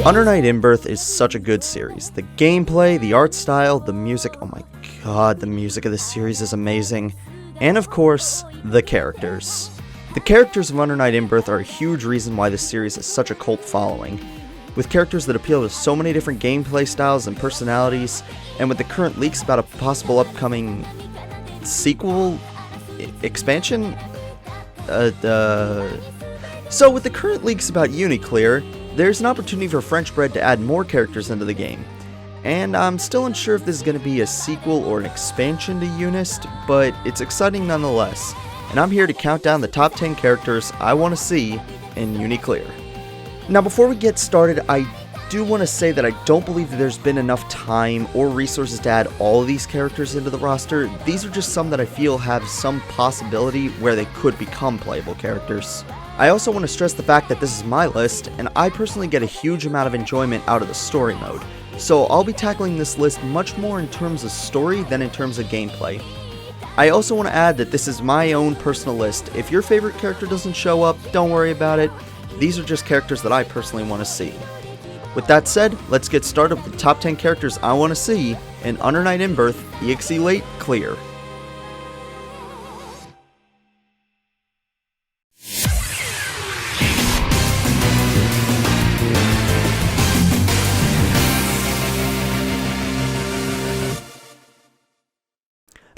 Under Night In-Birth is such a good series. The gameplay, the art style, the music, oh my god, the music of this series is amazing. And of course, the characters. The characters of Under Night In-Birth are a huge reason why this series has such a cult following. With characters that appeal to so many different gameplay styles and personalities, and with the current leaks about a possible upcoming sequel, expansion? So with the current leaks about UNICLR, there's an opportunity for French Bread to add more characters into the game. And I'm still unsure if this is going to be a sequel or an expansion to UNIST, but it's exciting nonetheless. And I'm here to count down the top 10 characters I want to see in UNICLR. Now before we get started, I do want to say that I don't believe that there's been enough time or resources to add all of these characters into the roster. These are just some that I feel have some possibility where they could become playable characters. I also want to stress the fact that this is my list, and I personally get a huge amount of enjoyment out of the story mode, so I'll be tackling this list much more in terms of story than in terms of gameplay. I also want to add that this is my own personal list. If your favorite character doesn't show up, don't worry about it. These are just characters that I personally want to see. With that said, let's get started with the top 10 characters I want to see in Under Night In-Birth EXE Late Clear.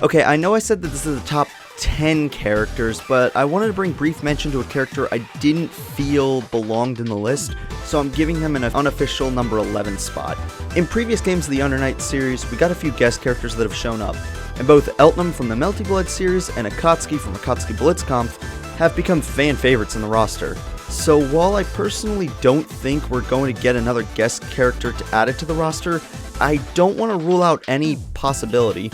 Okay, I know I said that this is the top 10 characters, but I wanted to bring brief mention to a character I didn't feel belonged in the list, so I'm giving him an unofficial number 11 spot. In previous games of the Under Night series, we got a few guest characters that have shown up, and both Eltnum from the Melty Blood series and Akatsuki from Akatsuki Blitzkampf have become fan favorites in the roster. So while I personally don't think we're going to get another guest character to add it to the roster, I don't want to rule out any possibility.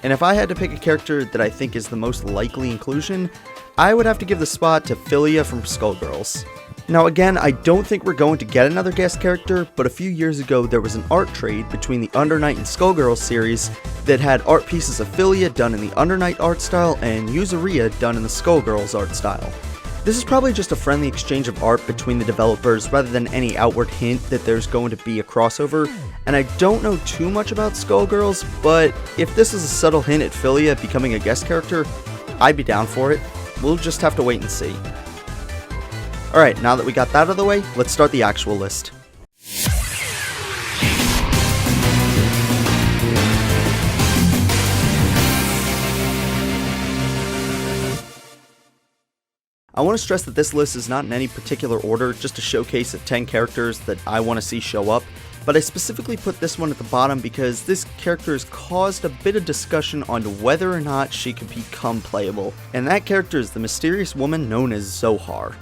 And if I had to pick a character that I think is the most likely inclusion, I would have to give the spot to Philia from Skullgirls. Now again, I don't think we're going to get another guest character, but a few years ago there was an art trade between the Under Night and Skullgirls series that had art pieces of Philia done in the Under Night art style and Yuzuria done in the Skullgirls art style. This is probably just a friendly exchange of art between the developers rather than any outward hint that there's going to be a crossover, and I don't know too much about Skullgirls, but if this is a subtle hint at Philia becoming a guest character, I'd be down for it. We'll just have to wait and see. Alright, now that we got that out of the way, let's start the actual list. I want to stress that this list is not in any particular order, just a showcase of 10 characters that I want to see show up, but I specifically put this one at the bottom because this character has caused a bit of discussion on whether or not she could become playable, and that character is the mysterious woman known as Zohar.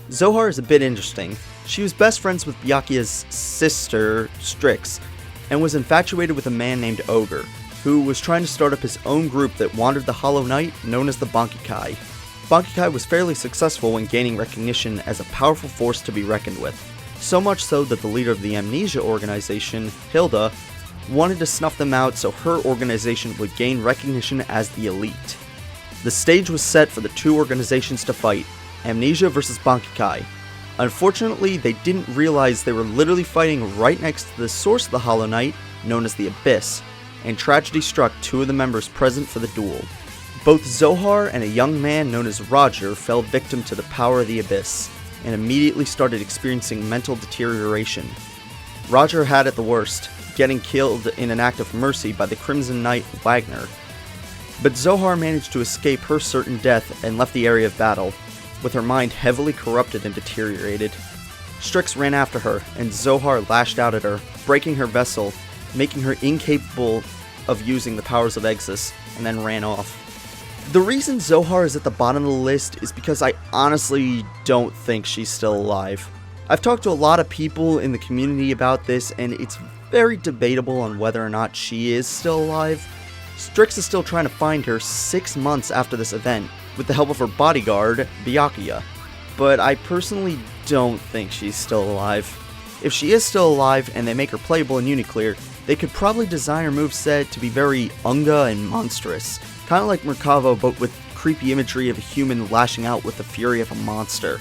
Zohar is a bit interesting. She was best friends with Byakuya's sister, Strix, and was infatuated with a man named Ogre, who was trying to start up his own group that wandered the Hollow Night, known as the Bankikai. Bankikai was fairly successful when gaining recognition as a powerful force to be reckoned with, so much so that the leader of the Amnesia organization, Hilda, wanted to snuff them out so her organization would gain recognition as the elite. The stage was set for the two organizations to fight, Amnesia versus Bankikai. Unfortunately, they didn't realize they were literally fighting right next to the source of the Hollow Night, known as the Abyss, and tragedy struck two of the members present for the duel. Both Zohar and a young man known as Roger fell victim to the power of the Abyss, and immediately started experiencing mental deterioration. Roger had it the worst, getting killed in an act of mercy by the Crimson Knight Wagner. But Zohar managed to escape her certain death and left the area of battle, with her mind heavily corrupted and deteriorated. Strix ran after her, and Zohar lashed out at her, breaking her vessel, making her incapable of using the powers of Exus, and then ran off. The reason Zohar is at the bottom of the list is because I honestly don't think she's still alive. I've talked to a lot of people in the community about this, and it's very debatable on whether or not she is still alive. Strix is still trying to find her 6 months after this event, with the help of her bodyguard, Byakuya, but I personally don't think she's still alive. If she is still alive and they make her playable in UNICLR, they could probably design her moveset to be very unga and monstrous, kind of like Merkavo but with creepy imagery of a human lashing out with the fury of a monster.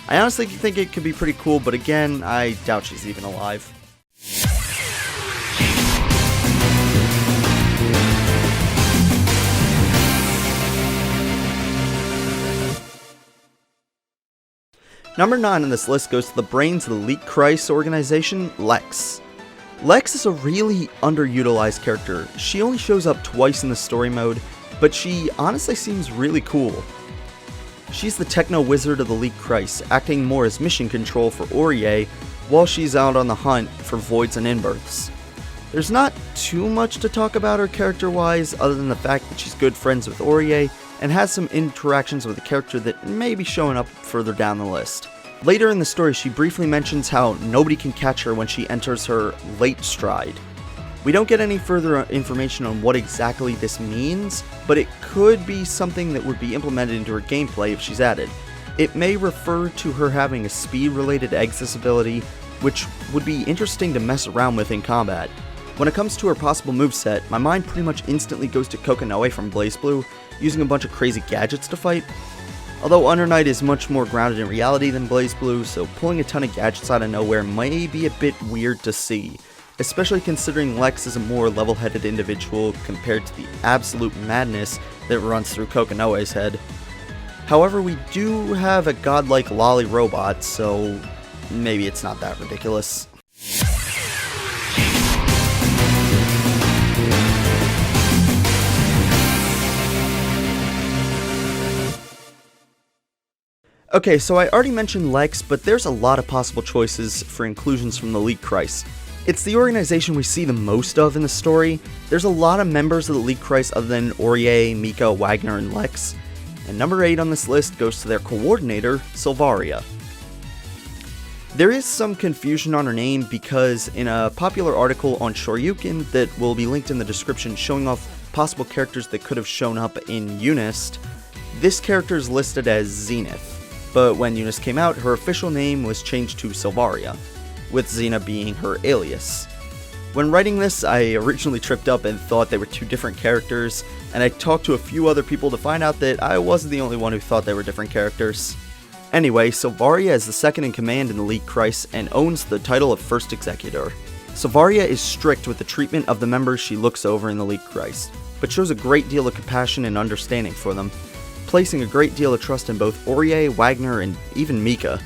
I honestly think it could be pretty cool, but again, I doubt she's even alive. Number 9 on this list goes to the brains of the Elite Christ organization, Lex. Lex is a really underutilized character. She only shows up twice in the story mode, but she honestly seems really cool. She's the techno wizard of the Elite Christ, acting more as mission control for Aurier while she's out on the hunt for voids and inbirths. There's not too much to talk about her character-wise other than the fact that she's good friends with Aurier and has some interactions with a character that may be showing up further down the list. Later in the story, she briefly mentions how nobody can catch her when she enters her late stride. We don't get any further information on what exactly this means, but it could be something that would be implemented into her gameplay if she's added. It may refer to her having a speed-related Exis ability, which would be interesting to mess around with in combat. When it comes to her possible moveset, my mind pretty much instantly goes to Kokonoe from BlazBlue, using a bunch of crazy gadgets to fight. Although Under Night is much more grounded in reality than BlazBlue, so pulling a ton of gadgets out of nowhere may be a bit weird to see, especially considering Lex is a more level-headed individual compared to the absolute madness that runs through Kokonoe's head. However, we do have a godlike lolly robot, so maybe it's not that ridiculous. Okay, so I already mentioned Lex, but there's a lot of possible choices for inclusions from the Elite Christ. It's the organization we see the most of in the story. There's a lot of members of the Elite Christ other than Aurier, Mika, Wagner, and Lex. And number 8 on this list goes to their coordinator, Silvaria. There is some confusion on her name because in a popular article on Shoryuken that will be linked in the description showing off possible characters that could have shown up in UNIST, this character is listed as Zenith. But when UNIST came out, her official name was changed to Silvaria, with Xena being her alias. When writing this, I originally tripped up and thought they were two different characters, and I talked to a few other people to find out that I wasn't the only one who thought they were different characters. Anyway, Silvaria is the second in command in the Elite Christ and owns the title of First Executor. Silvaria is strict with the treatment of the members she looks over in the Elite Christ, but shows a great deal of compassion and understanding for them, placing a great deal of trust in both Aurier, Wagner, and even Mika.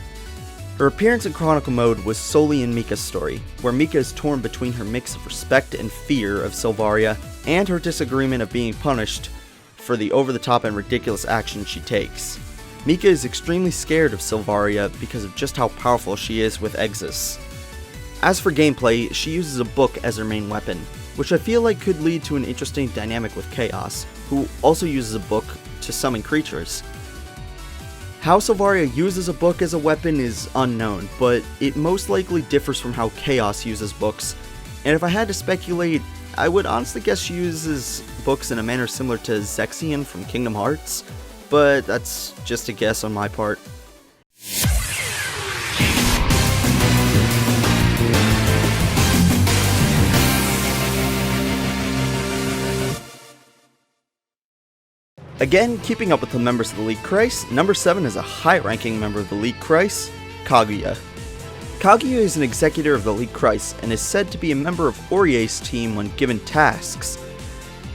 Her appearance in Chronicle mode was solely in Mika's story, where Mika is torn between her mix of respect and fear of Silvaria and her disagreement of being punished for the over-the-top and ridiculous actions she takes. Mika is extremely scared of Silvaria because of just how powerful she is with Exis. As for gameplay, she uses a book as her main weapon, which I feel like could lead to an interesting dynamic with Chaos, who also uses a book to summon creatures. How Silvaria uses a book as a weapon is unknown, but it most likely differs from how Chaos uses books, and if I had to speculate, I would honestly guess she uses books in a manner similar to Zexion from Kingdom Hearts, but that's just a guess on my part. Again, keeping up with the members of the Elite Christ, number 7 is a high-ranking member of the Elite Christ, Kaguya. Kaguya is an executor of the Elite Christ and is said to be a member of Aurier's team when given tasks.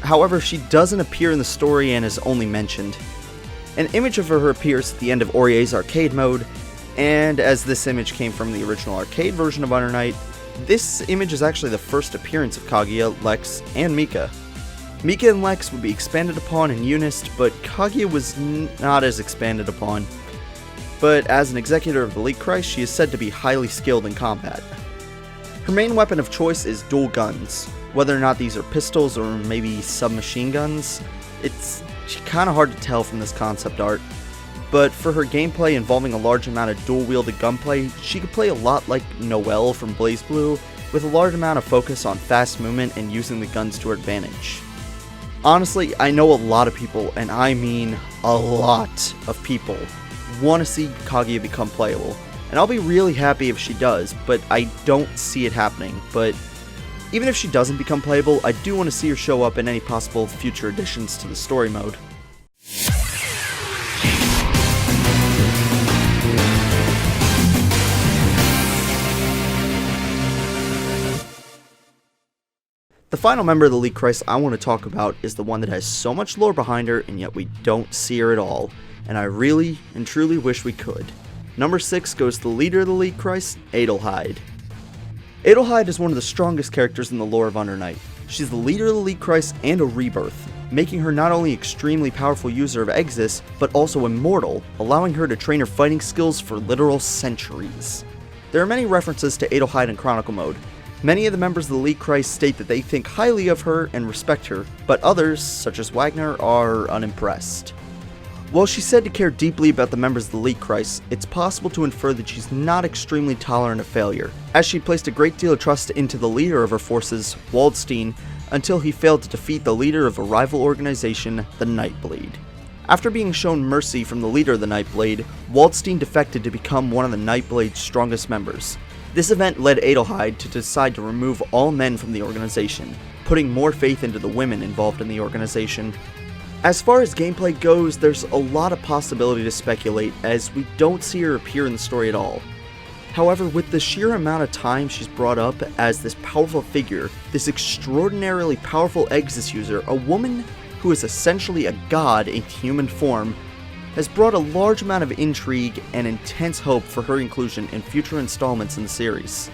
However, she doesn't appear in the story and is only mentioned. An image of her appears at the end of Aurier's arcade mode, and as this image came from the original arcade version of Under Night, this image is actually the first appearance of Kaguya, Lex, and Mika. Mika and Lex would be expanded upon in UNIST, but Kaguya was not as expanded upon. But as an executor of the Elite Christ, she is said to be highly skilled in combat. Her main weapon of choice is dual guns. Whether or not these are pistols or maybe submachine guns, it's kinda hard to tell from this concept art. But for her gameplay involving a large amount of dual-wielded gunplay, she could play a lot like Noelle from BlazBlue, with a large amount of focus on fast movement and using the guns to her advantage. Honestly, I know a lot of people, and I mean a lot of people, want to see Kaguya become playable, and I'll be really happy if she does, but I don't see it happening. But even if she doesn't become playable, I do want to see her show up in any possible future additions to the story mode. final member of the Elite Christ I want to talk about is the one that has so much lore behind her, and yet we don't see her at all, and I really and truly wish we could. Number 6 goes to the leader of the Elite Christ, Adelheid. Adelheid is one of the strongest characters in the lore of Under Night. She's the leader of the Elite Christ and a rebirth, making her not only extremely powerful user of Exis, but also immortal, allowing her to train her fighting skills for literal centuries. There are many references to Adelheid in Chronicle mode. Many of the members of the Elite Christ state that they think highly of her and respect her, but others, such as Wagner, are unimpressed. While she's said to care deeply about the members of the Elite Christ, it's possible to infer that she's not extremely tolerant of failure, as she placed a great deal of trust into the leader of her forces, Waldstein, until he failed to defeat the leader of a rival organization, the Nightblade. After being shown mercy from the leader of the Nightblade, Waldstein defected to become one of the Nightblade's strongest members. This event led Adelheid to decide to remove all men from the organization, putting more faith into the women involved in the organization. As far as gameplay goes, there's a lot of possibility to speculate, as we don't see her appear in the story at all. However, with the sheer amount of time she's brought up as this powerful figure, this extraordinarily powerful Exis user, a woman who is essentially a god in human form, has brought a large amount of intrigue and intense hope for her inclusion in future installments in the series.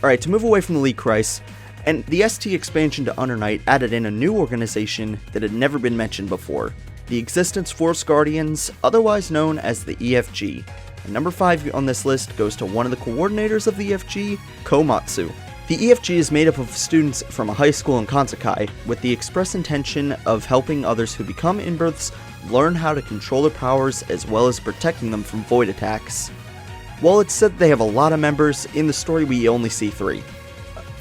Alright, to move away from the Elite Christ, and the ST expansion to Under Night added in a new organization that had never been mentioned before, the Existence Force Guardians, otherwise known as the EFG. And number 5 on this list goes to one of the coordinators of the EFG, Komatsu. The EFG is made up of students from a high school in Kansakai, with the express intention of helping others who become inbirths learn how to control their powers as well as protecting them from void attacks. While it's said they have a lot of members, in the story we only see 3.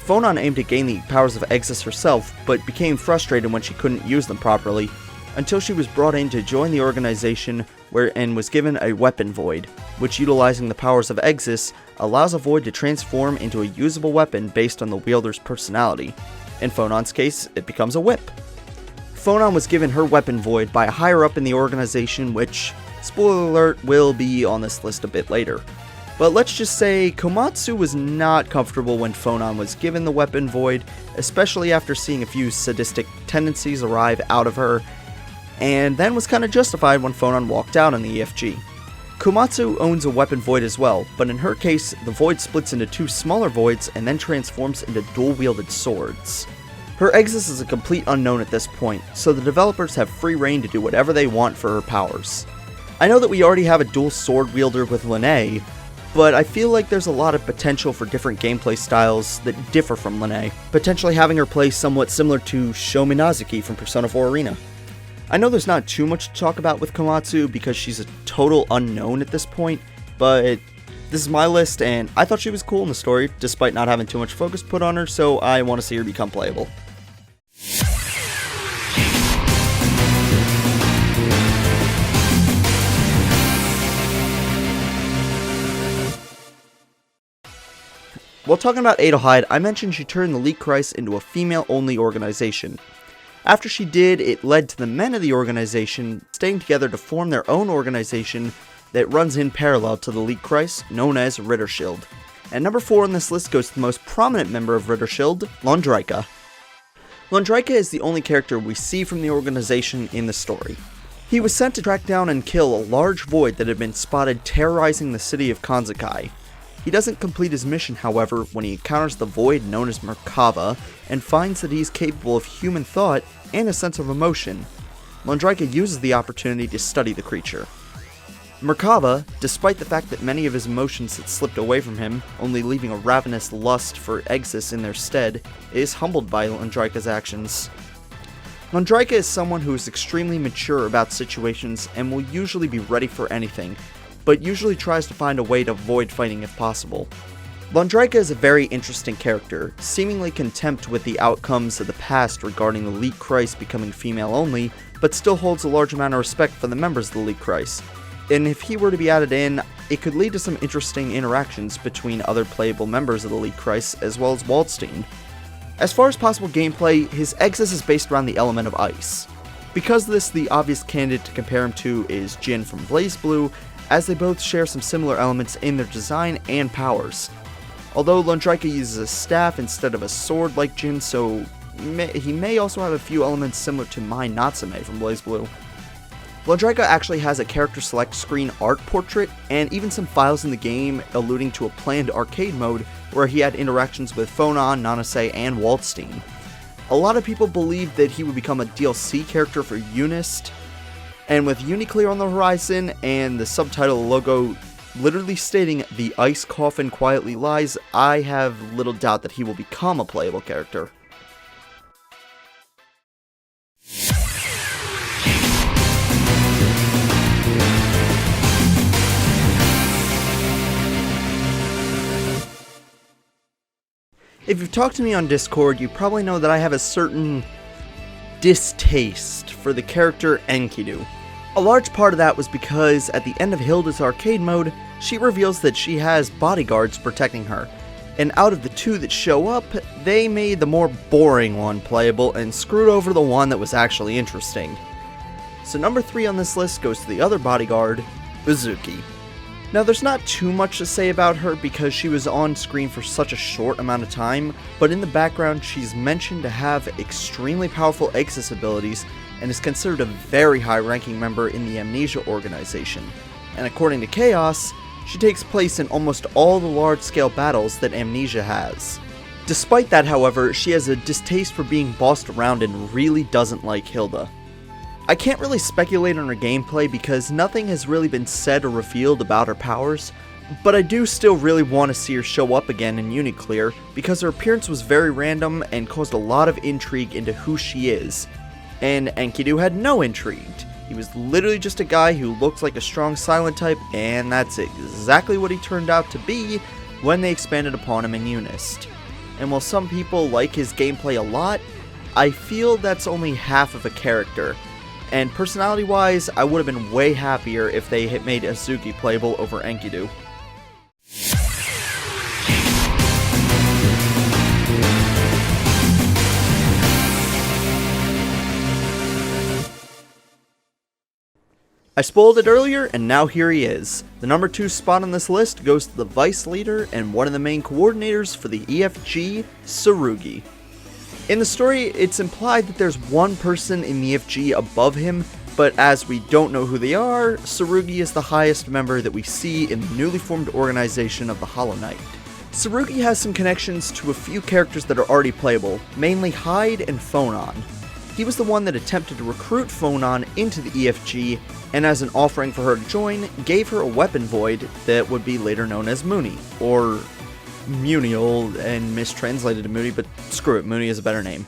Phonon aimed to gain the powers of Exis herself, but became frustrated when she couldn't use them properly, until she was brought in to join the organization and was given a weapon void, which, utilizing the powers of Exis, allows a void to transform into a usable weapon based on the wielder's personality. In Phonon's case, it becomes a whip. Phonon was given her weapon void by a higher up in the organization, which, spoiler alert, will be on this list a bit later. But let's just say Komatsu was not comfortable when Phonon was given the weapon void, especially after seeing a few sadistic tendencies arrive out of her, and then was kind of justified when Phonon walked out on the EFG. Komatsu owns a weapon void as well, but in her case, the void splits into 2 smaller voids and then transforms into dual-wielded swords. Her Exis is a complete unknown at this point, so the developers have free reign to do whatever they want for her powers. I know that we already have a dual sword wielder with Linnae, but I feel like there's a lot of potential for different gameplay styles that differ from Linnae, potentially having her play somewhat similar to Sho Minazuki from Persona 4 Arena. I know there's not too much to talk about with Komatsu because she's a total unknown at this point, but this is my list and I thought she was cool in the story despite not having too much focus put on her, so I want to see her become playable. While talking about Adelheid, I mentioned she turned the Elite Christ into a female-only organization. After she did, it led to the men of the organization staying together to form their own organization that runs in parallel to the Elite Christ, known as Ritterschild. And number 4 on this list goes to the most prominent member of Ritterschild, Londrika. Londrika is the only character we see from the organization in the story. He was sent to track down and kill a large void that had been spotted terrorizing the city of Kansakai. He doesn't complete his mission, however, when he encounters the void known as Merkava, and finds that he is capable of human thought and a sense of emotion. Londrika uses the opportunity to study the creature. Merkava, despite the fact that many of his emotions had slipped away from him, only leaving a ravenous lust for Exis in their stead, is humbled by Londrika's actions. Londrika is someone who is extremely mature about situations and will usually be ready for anything, but usually tries to find a way to avoid fighting if possible. Londrika is a very interesting character, seemingly content with the outcomes of the past regarding the Elite Christ becoming female only, but still holds a large amount of respect for the members of the Elite Christ. And if he were to be added in, it could lead to some interesting interactions between other playable members of the Elite Christ as well as Waldstein. As far as possible gameplay, his Exis is based around the element of ice. Because of this, the obvious candidate to compare him to is Jin from BlazBlue, as they both share some similar elements in their design and powers. Although Londraika uses a staff instead of a sword like Jin, so he may also have a few elements similar to Mai Natsume from BlazBlue. Londraika actually has a character select screen art portrait, and even some files in the game alluding to a planned arcade mode where he had interactions with Phonon, Nanase, and Waldstein. A lot of people believe that he would become a DLC character for UNIST, and with UNICLR on the horizon and the subtitle logo literally stating "The Ice Coffin Quietly Lies," I have little doubt that he will become a playable character. If you've talked to me on Discord, you probably know that I have a certain distaste for the character Enkidu. A large part of that was because at the end of Hilda's arcade mode, she reveals that she has bodyguards protecting her, and out of the two that show up, they made the more boring one playable and screwed over the one that was actually interesting. So number 3 on this list goes to the other bodyguard, Bouzouki. Now there's not too much to say about her because she was on screen for such a short amount of time, but in the background she's mentioned to have extremely powerful Exis abilities and is considered a very high-ranking member in the Amnesia organization. And according to Chaos, she takes place in almost all the large-scale battles that Amnesia has. Despite that, however, she has a distaste for being bossed around and really doesn't like Hilda. I can't really speculate on her gameplay because nothing has really been said or revealed about her powers, but I do still really want to see her show up again in UNICLR because her appearance was very random and caused a lot of intrigue into who she is. And Enkidu had no intrigue. He was literally just a guy who looked like a strong silent type, and that's exactly what he turned out to be when they expanded upon him in UNIST. And while some people like his gameplay a lot, I feel that's only half of a character. And personality-wise, I would have been way happier if they had made Azuki playable over Enkidu. I spoiled it earlier, and now here he is. The number 2 spot on this list goes to the vice leader and one of the main coordinators for the EFG, Tsurugi. In the story, it's implied that there's one person in the EFG above him, but as we don't know who they are, Tsurugi is the highest member that we see in the newly formed organization of the Hollow Knight. Tsurugi has some connections to a few characters that are already playable, mainly Hyde and Phonon. He was the one that attempted to recruit Phonon into the EFG, and as an offering for her to join, gave her a weapon void that would be later known as Mooney, or Muniel, and mistranslated to Mooney, but screw it, Mooney is a better name.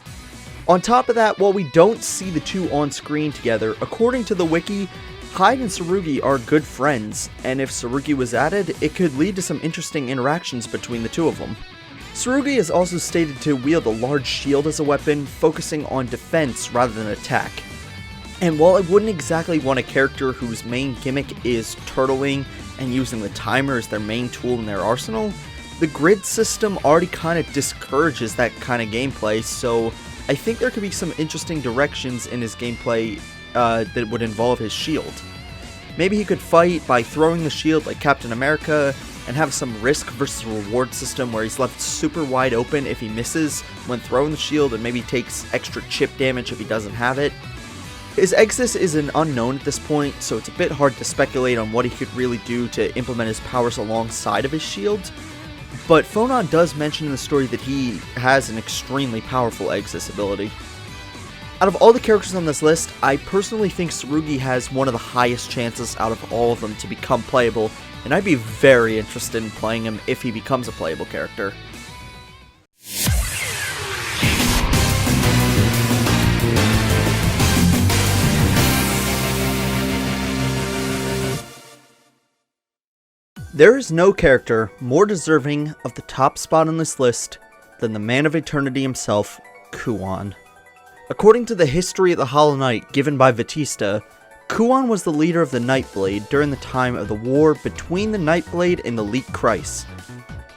On top of that, while we don't see the two on screen together, according to the wiki, Hyde and Tsurugi are good friends, and if Tsurugi was added, it could lead to some interesting interactions between the two of them. Tsurugi is also stated to wield a large shield as a weapon, focusing on defense rather than attack. And while I wouldn't exactly want a character whose main gimmick is turtling and using the timer as their main tool in their arsenal, the grid system already kind of discourages that kind of gameplay, so I think there could be some interesting directions in his gameplay that would involve his shield. Maybe he could fight by throwing the shield like Captain America, and have some risk versus reward system where he's left super wide open if he misses when throwing the shield, and maybe takes extra chip damage if he doesn't have it. His Exis is an unknown at this point, so it's a bit hard to speculate on what he could really do to implement his powers alongside of his shield. But Phonon does mention in the story that he has an extremely powerful Exis ability. Out of all the characters on this list, I personally think Tsurugi has one of the highest chances out of all of them to become playable, and I'd be very interested in playing him if he becomes a playable character. There is no character more deserving of the top spot on this list than the Man of Eternity himself, Kuen. According to the history of the Hollow Knight given by Batista, Kuen was the leader of the Nightblade during the time of the war between the Nightblade and the Leet Kreis.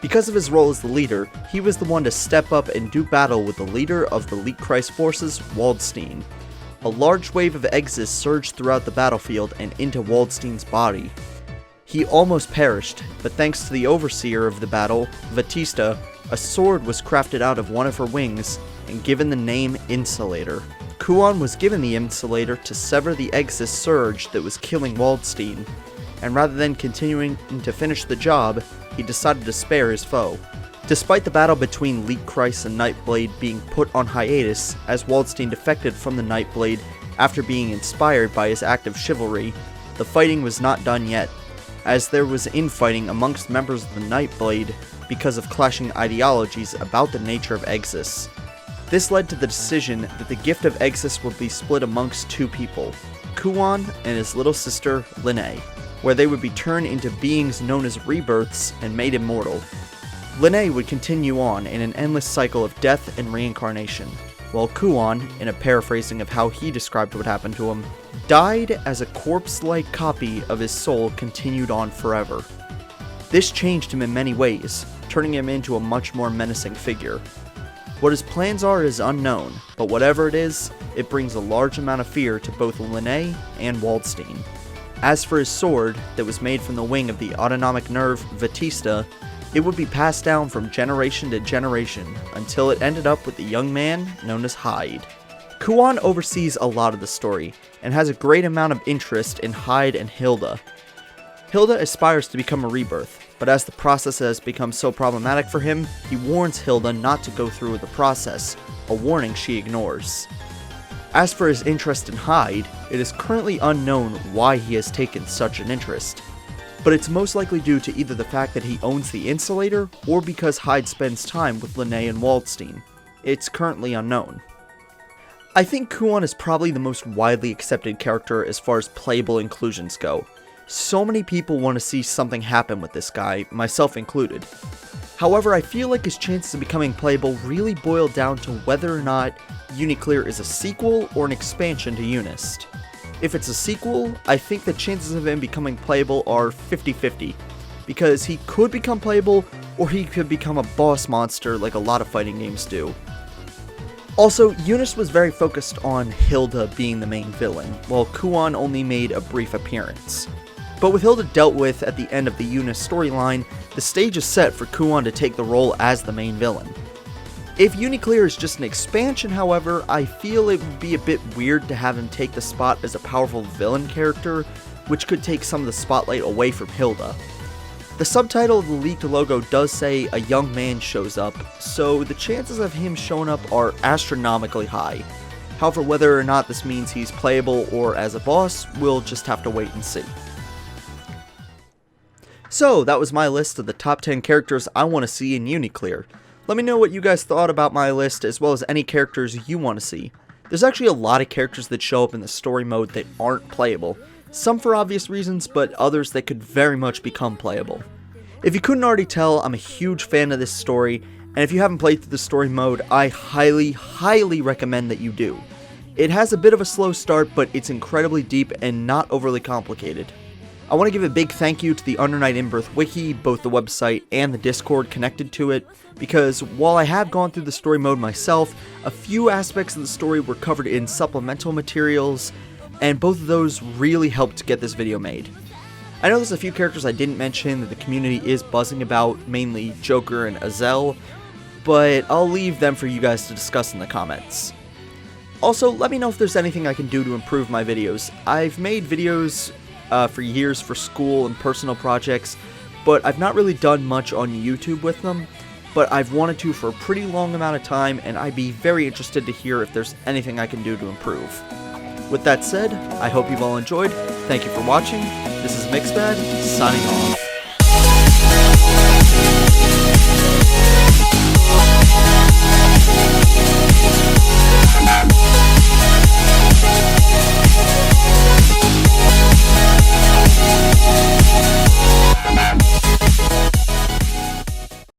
Because of his role as the leader, he was the one to step up and do battle with the leader of the Leet Kreis forces, Waldstein. a large wave of Exis surged throughout the battlefield and into Waldstein's body. He almost perished, but thanks to the overseer of the battle, Batista, a sword was crafted out of one of her wings and given the name Insulator. Kuen was given the Insulator to sever the Exis surge that was killing Waldstein, and rather than continuing to finish the job, he decided to spare his foe. Despite the battle between Lichtkreis and Nightblade being put on hiatus as Waldstein defected from the Nightblade after being inspired by his act of chivalry, the fighting was not done yet, as there was infighting amongst members of the Nightblade because of clashing ideologies about the nature of Exis. This led to the decision that the gift of Exis would be split amongst two people, Kuen and his little sister, Linne, where they would be turned into beings known as rebirths and made immortal. Linne would continue on in an endless cycle of death and reincarnation, while Kuen, in a paraphrasing of how he described what happened to him, died as a corpse-like copy of his soul continued on forever. This changed him in many ways, turning him into a much more menacing figure. What his plans are is unknown, but whatever it is, it brings a large amount of fear to both Linne and Waldstein. As for his sword, that was made from the wing of the autonomic nerve Batista, it would be passed down from generation to generation until it ended up with the young man known as Hyde. Kuen oversees a lot of the story, and has a great amount of interest in Hyde and Hilda. Hilda aspires to become a rebirth, but as the process has become so problematic for him, he warns Hilda not to go through with the process, a warning she ignores. As for his interest in Hyde, it is currently unknown why he has taken such an interest, but it's most likely due to either the fact that he owns the Insulator, or because Hyde spends time with Linne and Waldstein. It's currently unknown. I think Kuen is probably the most widely accepted character as far as playable inclusions go. So many people want to see something happen with this guy, myself included. However, I feel like his chances of becoming playable really boil down to whether or not UNICLR is a sequel or an expansion to UNIST. If it's a sequel, I think the chances of him becoming playable are 50-50, because he could become playable, or he could become a boss monster like a lot of fighting games do. Also, UNIST was very focused on Hilda being the main villain, while Kuen only made a brief appearance. But with Hilda dealt with at the end of the UNIST storyline, the stage is set for Kuen to take the role as the main villain. If UNICLR is just an expansion, however, I feel it would be a bit weird to have him take the spot as a powerful villain character, which could take some of the spotlight away from Hilda. The subtitle of the leaked logo does say a young man shows up, so the chances of him showing up are astronomically high. However, whether or not this means he's playable or as a boss, we'll just have to wait and see. So, that was my list of the top 10 characters I want to see in UNICLR. Let me know what you guys thought about my list, as well as any characters you want to see. There's actually a lot of characters that show up in the story mode that aren't playable. Some for obvious reasons, but others that could very much become playable. If you couldn't already tell, I'm a huge fan of this story, and if you haven't played through the story mode, I highly recommend that you do. It has a bit of a slow start, but it's incredibly deep and not overly complicated. I want to give a big thank you to the Under Night In-Birth wiki, both the website and the Discord connected to it, because while I have gone through the story mode myself, a few aspects of the story were covered in supplemental materials, and both of those really helped get this video made. I know there's a few characters I didn't mention that the community is buzzing about, mainly Joker and Azel, but I'll leave them for you guys to discuss in the comments. Also, let me know if there's anything I can do to improve my videos. I've made videos for years for school and personal projects, but I've not really done much on YouTube with them, but I've wanted to for a pretty long amount of time, and I'd be very interested to hear if there's anything I can do to improve. With that said, I hope you've all enjoyed. Thank you for watching. This is Mickspad, signing off.